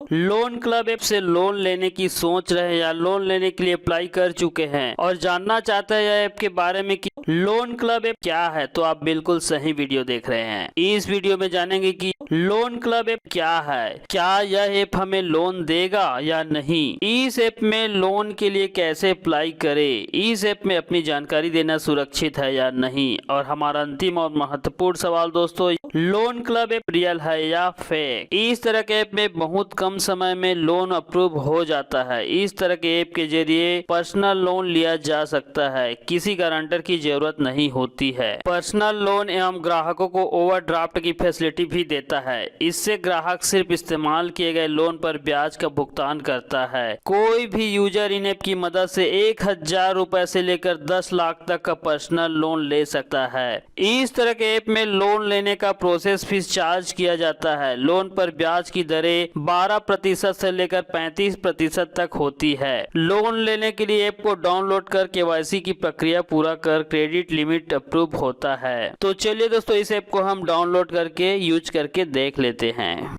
Loan club app से loan लेने की सोच रहे हैं या लोन लेने के लिए अप्लाई कर चुके हैं और जानना चाहते हैं यह ऐप के बारे में कि लोन क्लब ऐप क्या है, तो आप बिल्कुल सही वीडियो देख रहे हैं। इस वीडियो में जानेंगे कि लोन क्लब ऐप क्या है, क्या यह ऐप हमें लोन देगा या नहीं, इस ऐप में लोन के लिए कैसे अप्लाई करें, इस ऐप में अपनी जानकारी देना सुरक्षित है या नहीं, और हमारा अंतिम और महत्वपूर्ण सवाल दोस्तों, लोन क्लब ऐप रियल है या फेक। इस तरह के ऐप में बहुत कम समय में लोन अप्रूव हो जाता है। इस तरह के ऐप के जरिए पर्सनल लोन लिया जा सकता है, किसी गारंटर की जरूरत नहीं होती है। पर्सनल लोन एवं ग्राहकों को ओवरड्राफ्ट की फैसिलिटी भी देता है। इससे ग्राहक सिर्फ इस्तेमाल किए गए लोन पर ब्याज का भुगतान करता है। कोई भी यूजर इन ऐप की मदद से 1000 रुपए से लेकर 10 लाख तक का पर्सनल लोन ले सकता है। इस तरह के ऐप में लोन लेने का प्रोसेस फीस चार्ज किया जाता है। लोन पर ब्याज की दरें 12% से लेकर 35% तक होती है। लोन लेने के लिए ऐप को डाउनलोड कर केवाईसी की प्रक्रिया पूरा कर क्रेडिट लिमिट अप्रूव होता है। तो चलिए दोस्तों, इस ऐप को हम डाउनलोड करके यूज करके देख लेते हैं।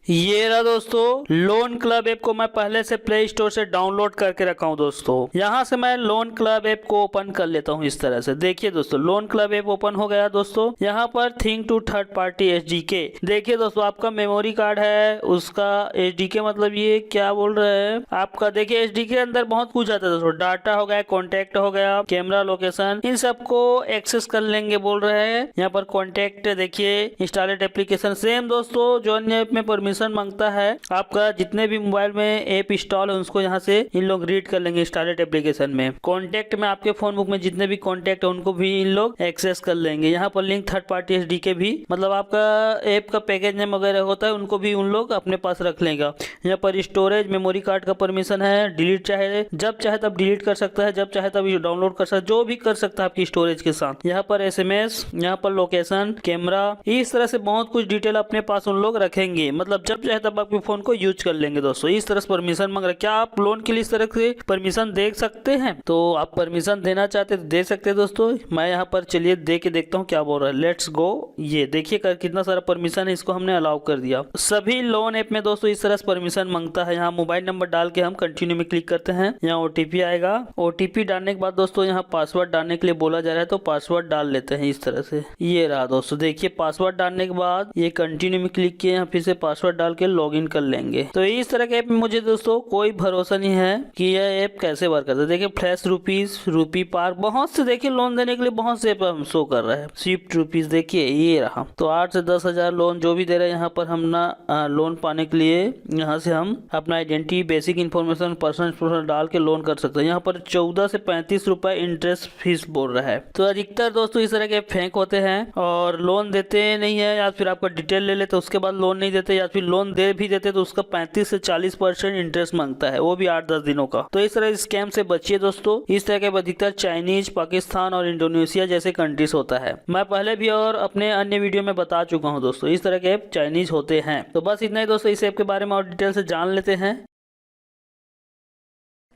ये रहा दोस्तों लोन क्लब ऐप को मैं पहले से प्ले स्टोर से डाउनलोड करके रखा हूँ दोस्तों। यहाँ से मैं लोन क्लब ऐप को ओपन कर लेता हूँ इस तरह से। देखिए दोस्तों, लोन क्लब ऐप ओपन हो गया दोस्तों। यहाँ पर think to third party SDK, देखिए दोस्तों आपका मेमोरी कार्ड है, उसका एसडीके मतलब ये क्या बोल रहे हैं आपका, देखिए एसडीके के अंदर बहुत कुछ आता है दोस्तों। डाटा हो गया, कॉन्टेक्ट हो गया, कैमरा लोकेशन, इन सबको एक्सेस कर लेंगे बोल रहे हैं। यहाँ पर कॉन्टेक्ट देखिए, इंस्टॉलेड एप्लीकेशन सेम दोस्तों जो अन्य ऐप में परमिशन मांगता है। आपका जितने भी मोबाइल में ऐप इंस्टॉल है उसको यहाँ से इन लोग रीड कर लेंगे इंस्टॉलेड एप्लीकेशन में। कॉन्टेक्ट में आपके फोन बुक में जितने भी कॉन्टेक्ट है उनको भी इन लोग एक्सेस कर लेंगे। यहाँ पर लिंक थर्ड पार्टी एसडीके भी, मतलब आपका ऐप का पैकेज नेम वगैरह होता है उनको भी उन लोग अपने पास रख लेगा। यहाँ पर स्टोरेज मेमोरी कार्ड का परमिशन है, डिलीट चाहे जब चाहे तब डिलीट कर सकता है, जब चाहे तब डाउनलोड कर सकता है, जो भी कर सकता है आपकी स्टोरेज के साथ। यहाँ पर एसएमएस, यहाँ पर लोकेशन, कैमरा, इस तरह से बहुत कुछ डिटेल अपने पास उन लोग रखेंगे, मतलब जब चाहे तब आपके फोन को यूज कर लेंगे दोस्तों। इस तरह से परमिशन मांग रहे। क्या आप लोन के लिए इस तरह से परमिशन दे सकते हैं? तो आप परमिशन देना चाहते तो दे सकते हैं दोस्तों। मैं यहाँ पर चलिए दे के देखता हूँ क्या बोल रहा है। Let's go. ये देखिए कितना सारा परमिशन है, इसको हमने अलाउ कर दिया। सभी लोन ऐप में दोस्तों इस तरह से परमिशन मांगता है। यहाँ मोबाइल नंबर डाल के हम कंटिन्यू में क्लिक करते हैं। यहाँ ओटीपी आएगा। ओटीपी डालने के बाद दोस्तों यहाँ पासवर्ड डालने के लिए बोला जा रहा है, तो पासवर्ड डाल लेते हैं इस तरह से। ये रहा दोस्तों, देखिए पासवर्ड डालने के बाद ये कंटिन्यू में क्लिक किए, यहाँ फिर से पासवर्ड डाल के लॉगिन कर लेंगे। तो इस तरह के ऐप में मुझे दोस्तों कोई भरोसा नहीं है कि यह ऐप कैसे वर्क करता है। देखिए फ्लैश रुपीज, रूपी पार्क, बहुत से देखिए लोन देने के लिए बहुत से ऐप हम शो कर रहा है। स्विफ्ट रुपीज देखिए ये रहा। तो 8 से 10 हजार लोन जो भी दे रहे हैं यहाँ पर हम ना लोन पाने के लिए यहाँ से हम अपना identity, basic information, personal information डाल के लोन कर सकते हैं। यहाँ पर 14 से 35 रुपए इंटरेस्ट फीस बोल रहा है। तो अधिकतर दोस्तों इस तरह के फेंक होते हैं और लोन देते नहीं है, या फिर आपका डिटेल ले लेते उसके बाद लोन नहीं देते, या फिर लोन दे भी देते तो उसका 35 से 40% इंटरेस्ट मांगता है, वो भी 8-10 दिनों का। तो इस तरह स्कैम से बचिए दोस्तों। इस तरह के अधिकतर चाइनीज, पाकिस्तान और इंडोनेशिया जैसे कंट्रीज होता है। मैं पहले भी और अपने अन्य वीडियो में बता चुका हूं दोस्तों, इस तरह के ऐप चाइनीज होते हैं। तो बस इतना ही दोस्तों, इस ऐप के बारे में और डिटेल से जान लेते हैं।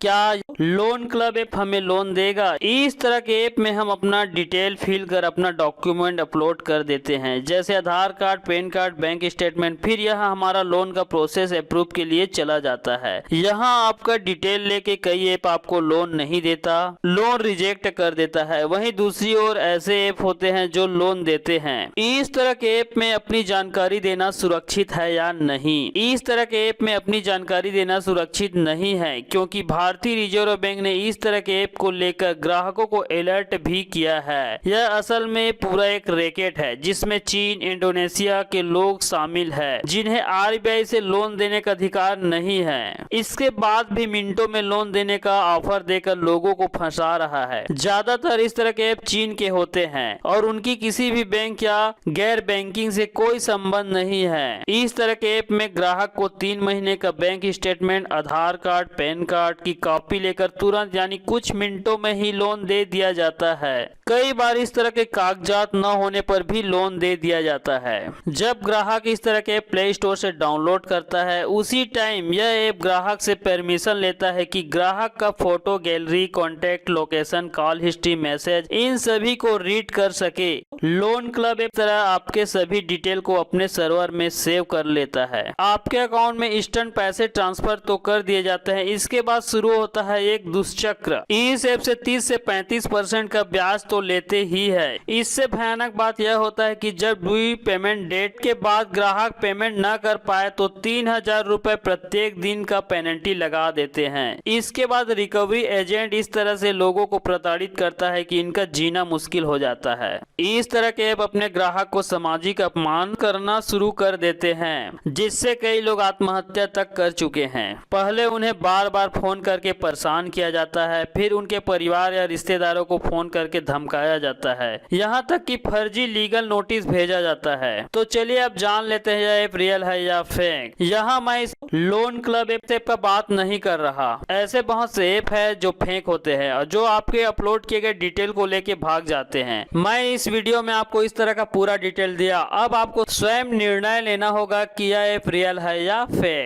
क्या लोन क्लब ऐप हमें लोन देगा? इस तरह के ऐप में हम अपना डिटेल फिल कर अपना डॉक्यूमेंट अपलोड कर देते हैं, जैसे Aadhaar card, PAN card, bank statement. फिर यहाँ हमारा लोन का प्रोसेस अप्रूव के लिए चला जाता है। यहाँ आपका डिटेल लेके कई ऐप आपको लोन नहीं देता, लोन रिजेक्ट कर देता है। वहीं दूसरी ओर ऐसे ऐप होते हैं जो लोन देते हैं। इस तरह के ऐप में अपनी जानकारी देना सुरक्षित है या नहीं? इस तरह के ऐप में अपनी जानकारी देना सुरक्षित नहीं है, क्योंकि भारतीय रिजर्व बैंक ने इस तरह के ऐप को लेकर ग्राहकों को अलर्ट भी किया है। यह असल में पूरा एक रैकेट है जिसमें चीन, इंडोनेशिया के लोग शामिल हैं, जिन्हें आरबीआई से लोन देने का अधिकार नहीं है। इसके बाद भी मिनटों में लोन देने का ऑफर देकर लोगों को फंसा रहा है। ज्यादातर इस तरह के ऐप चीन के होते हैं और उनकी किसी भी बैंक या गैर बैंकिंग से कोई संबंध नहीं है। इस तरह के ऐप में ग्राहक को 3 महीने का बैंक स्टेटमेंट, आधार कार्ड, पैन कार्ड की कॉपी लेकर तुरंत यानी कुछ मिनटों में ही लोन दे दिया जाता है। कई बार इस तरह के कागजात न होने पर भी लोन दे दिया जाता है। जब ग्राहक इस तरह के प्ले स्टोर से डाउनलोड करता है, उसी टाइम यह ऐप ग्राहक से परमिशन लेता है कि ग्राहक का photo, gallery, contact, location, call history, message, इन सभी को रीड कर सके। लोन क्लब एक तरह आपके सभी डिटेल को अपने सर्वर में सेव कर लेता है। आपके अकाउंट में इंस्टेंट पैसे ट्रांसफर तो कर दिए जाते हैं। इसके बाद शुरू होता है एक दुष्चक्र। इस ऐप से 30 से 35% का ब्याज तो लेते ही है। इससे भयानक बात यह होता है कि जब ड्यू पेमेंट डेट के बाद ग्राहक पेमेंट न कर पाए तो 3000 रुपए प्रत्येक दिन का पेनल्टी लगा देते हैं। इसके बाद रिकवरी एजेंट इस तरह से लोगों को प्रताड़ित करता है कि इनका जीना मुश्किल हो जाता है। इस तरह के ऐप अपने ग्राहक को सामाजिक अपमान करना शुरू कर देते हैं, जिससे कई लोग आत्महत्या तक कर चुके हैं। पहले उन्हें बार बार फोन करके परेशान किया जाता है, फिर उनके परिवार या रिश्तेदारों को फोन करके धमकाया जाता है, यहाँ तक कि फर्जी लीगल नोटिस भेजा जाता है। तो चलिए अब जान लेते हैं यह ऐप रियल है या फेक। यहाँ मैं इस लोन क्लब ऐप का बात नहीं कर रहा। ऐसे बहुत से ऐप है जो फेक होते हैं और जो आपके अपलोड किए गए डिटेल को लेके भाग जाते हैं। मैं इस वीडियो में आपको इस तरह का पूरा डिटेल दिया। अब आपको स्वयं निर्णय लेना होगा कि यह ऐप रियल है या फेक।